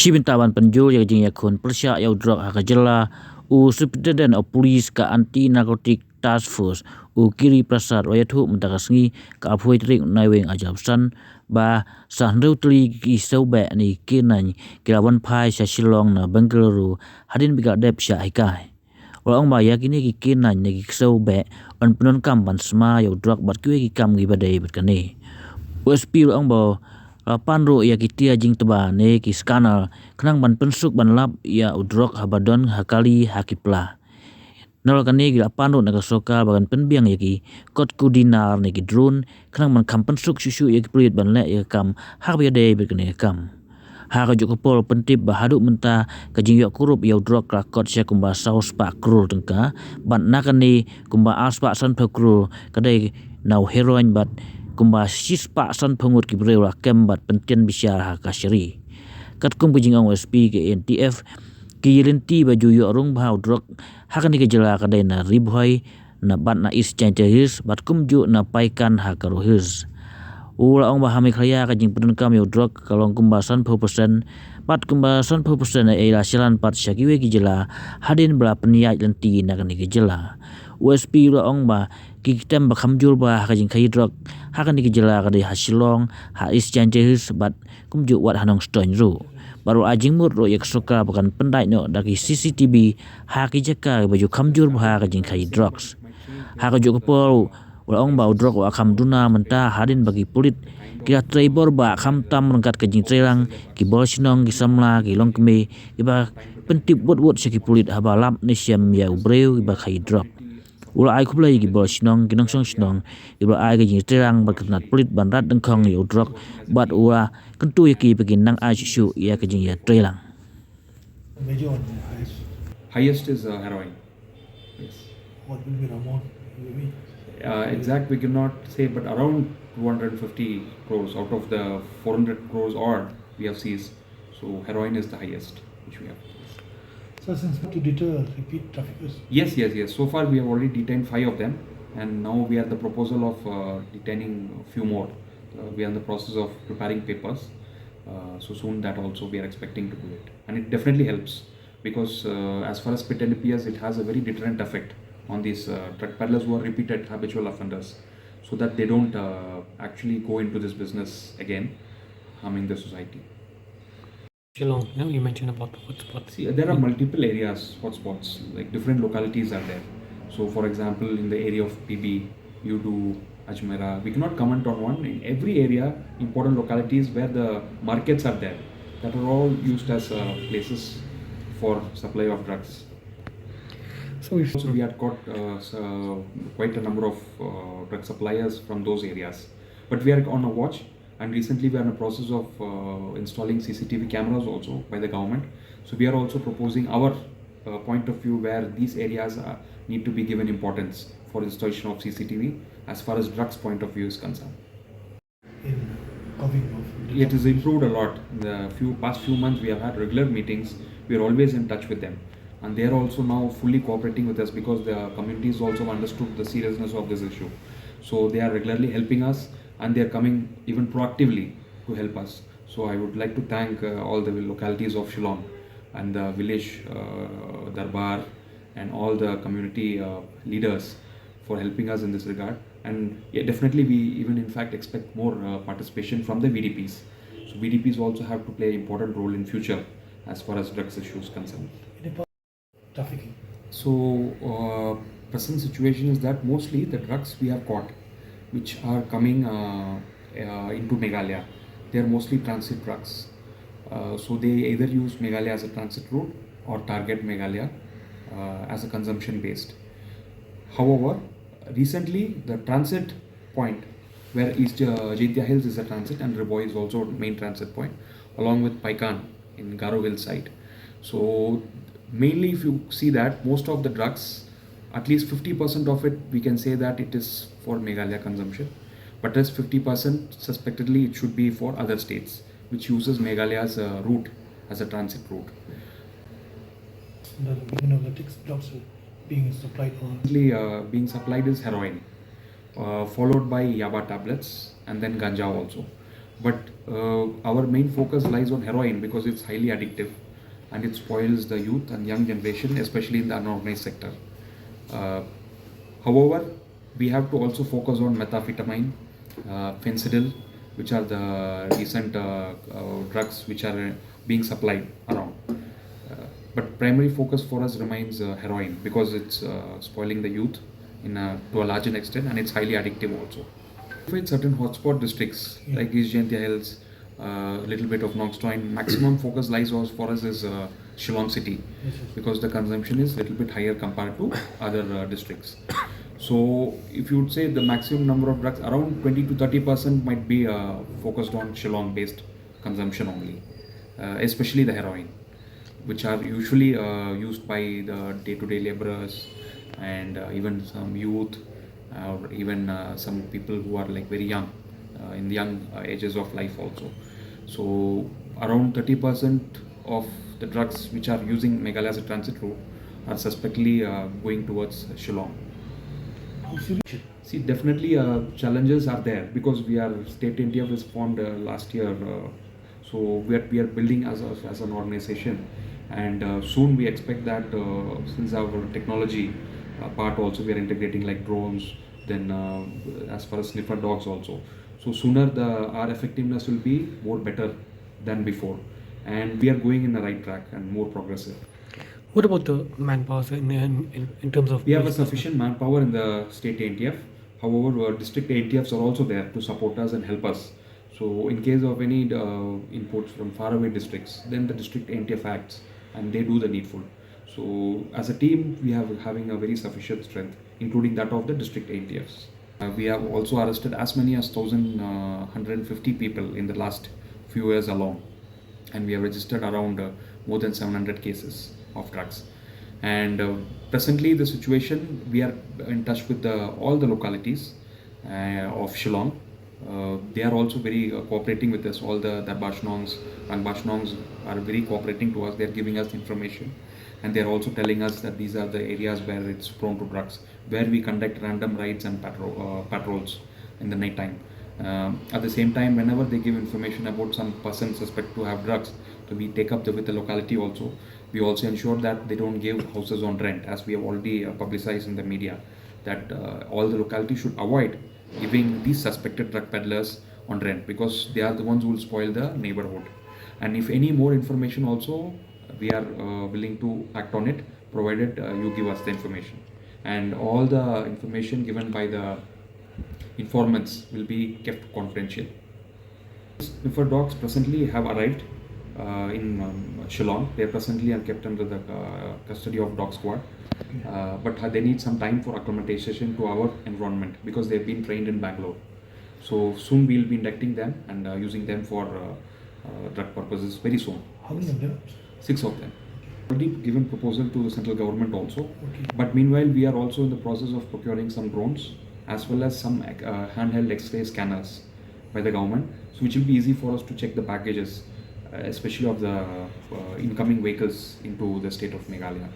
Shibintawan Pynjur Iakhun Persya Drok Hakajela Superintendent of Police ka Anti-Narcotic Task Force Kiri Prasad Wayathu Mentakasngi ka Aphoitrik Naiwing Ajabsan ba Sahnreutli ki Sauba ni Kinany Kilawan Phai sa Shillong na Bengaluru Hadin Biga Dep Sha Ikai Orang ba yakini ki Kinany ni Sauba on penon kampan sma Drok bat ki kam gi badai batkane USP orang ba panro ya kitia Jingtba ne ki scanner kenang ban pensuk ban lap ya Drok habadon hakali hakipla nol kane gila panro naga soka bagan penbiang ya ki kot kudinar ne ki drone kenang ban kam pensuk susu ya ki Pulit ban le ya kam hak ya de bekane kam hak jo pol pentip bahadu menta ka jingyok kurup ya Drok rakot sia kumba saus pa krul tengka ban nakane kumba aspa san pekru kadai nau heroin bat kumba sispa san pengut ki brewa kembat penten bisyara kasiri kat kum bujing ang OSP ke Antf ki yelenti baju yo rung bhau Drok hakani ke jela kadai na ribhoi na bat na is changes bat kum ju na paikan hakarohis ula ong bahami khaya ka jing pedun kam yo Drok kalong kumba san 4% bat kumba san 4% e la silan pat syakiwe ki jela hadin bela peniat lenti na kani ke jela USP ula ong ba ki kitem ba khamjur ba ka jing khai Drok hakan ki jela ka de hasilong ha is changes bat kumju wat hanong stoin ru baru ajing mut ro yak soka bakan pendai no daki CCTV ha ki jaka baju khamjur ba ka jing khai Droks ha ka ju pol ula ong ba Drok wa kham duna menta hadin bagi Pulit kira traibor ba kham tam rengkat ka jing trelang ki bol sinong ki samla ki longkme ki ba pentip wot seki Pulit haba lam ni siam ya ubreu ki ba khai Drok ula ai kublai gi bol sinong ginong song sinong iba ai ga jing terang baknat Pulit banrat dengkong yo Drok bat ula kentu yaki begin nang ai shu ya ka jing ya trelang major highest is heroin. Yes. what will be the amount maybe Exact we cannot say, but around 250 crores out of the 400 crores odd we have seized. So heroin is the highest which we have. so since to deter repeat traffickers Yes. So far we have already detained 5 of them, and now we are the proposal of detaining a few more. We are in the process of preparing papers. So soon that also we are expecting to do it, and it definitely helps because as far as PIT appears, it has a very deterrent effect on these drug peddlers who are repeated habitual offenders, so that they don't actually go into this business again, harming the society. Shillong, you mentioned about the hotspots. See, there are multiple areas, hotspots, like different localities are there. So, for example, in the area of PB, you do Ajmera. We cannot comment on one. In every area, important localities where the markets are there, that are all used as places for supply of drugs. So we had got quite a number of drug suppliers from those areas. But we are on a watch, and recently we are in the process of installing CCTV cameras also by the government. So we are also proposing our point of view where these areas need to be given importance for installation of CCTV as far as drugs point of view is concerned. in covering of It has improved a lot. In the past few months, we have had regular meetings. We are always in touch with them, and they are also now fully cooperating with us because the communities also understood the seriousness of this issue. So they are regularly helping us, and they are coming even proactively to help us. So I would like to thank all the localities of Shillong and the village Darbar and all the community leaders for helping us in this regard. And yeah, definitely we even in fact expect more participation from the VDPs. So VDPs also have to play an important role in future as far as drugs issues concerned. trafficking So present situation is that mostly the drugs we have caught which are coming into Meghalaya, they are mostly transit drugs. So they either use Meghalaya as a transit route or target Meghalaya as a consumption based. However, recently the transit point where East Jingtba Hills is a transit and Riboy is also main transit point along with Paikan in Garo Hill side. So mainly if you see that most of the drugs, at least 50% of it we can say that it is for Meghalaya consumption, but as 50% suspectedly it should be for other states which uses Meghalaya as a route, as a transit route. the even of the drugs being supplied on Currently being supplied is heroin, followed by yaba tablets and then ganja also. But our main focus lies on heroin because it's highly addictive and it spoils the youth and young generation, especially in the unorganized sector. Uh, However, we have to also focus on methamphetamine, fentanyl, which are the recent drugs which are being supplied around. But primary focus for us remains heroin because it's spoiling the youth to a larger extent and it's highly addictive also. In certain hotspot districts like East Jaintia Hills, little bit of Nongstoin, maximum focus lies for us is Shillong city because the consumption is little bit higher compared to other districts. So if you would say the maximum number of drugs, around 20 to 30% might be focused on Shillong based consumption only, especially the heroin, which are usually used by the day-to-day laborers and even some youth or even some people who are like very young in the young ages of life also. So around 30% of the drugs which are using Meghalaya as a transit route are suspectly going towards Shillong. How serious? See, definitely challenges are there because we are state Antf was formed last year, so we are building as an organization, and soon we expect that since our technology part also we are integrating like drones, then as far as sniffer dogs also. So sooner our effectiveness will be more better than before, and we are going in the right track and more progressive. What about the manpower in terms of We have a police personnel? sufficient manpower in the state ANTF. However, district ANTFs are also there to support us and help us. So, in case of any inputs from faraway districts, then the district ANTF acts and they do the needful. So, as a team, we have having a very sufficient strength, including that of the district ANTFs. We have also arrested as many as 1,150 people in the last few years alone, and we have registered around more than 700 cases of drugs. And presently, the situation, we are in touch with all the localities of Shillong. They are also very cooperating with us. All the Bashnongs, Rangbashnongs are very cooperating to us. They are giving us information, and they are also telling us that these are the areas where it's prone to drugs, where we conduct random raids and patrols in the night time. At the same time, whenever they give information about some person suspect to have drugs, so we take up with the locality also. We also ensure that they don't give houses on rent, as we have already publicized in the media, that all the locality should avoid giving these suspected drug peddlers on rent because they are the ones who will spoil the neighborhood. And if any more information also, we are willing to act on it, provided you give us the information. And all the information given by the informants will be kept confidential. Sniffer dogs presently have arrived in Shillong. They are presently are kept under the custody of dog squad, but they need some time for acclimatization to our environment because they have been trained in Bangalore. So soon we will be inducting them and using them for drug purposes very soon. How many of them? 6 of them. Already given proposal to the central government also. Okay. But meanwhile, we are also in the process of procuring some drones as well as some handheld X-ray scanners by the government, so which will be easy for us to check the packages, especially of the incoming vehicles into the state of Meghalaya.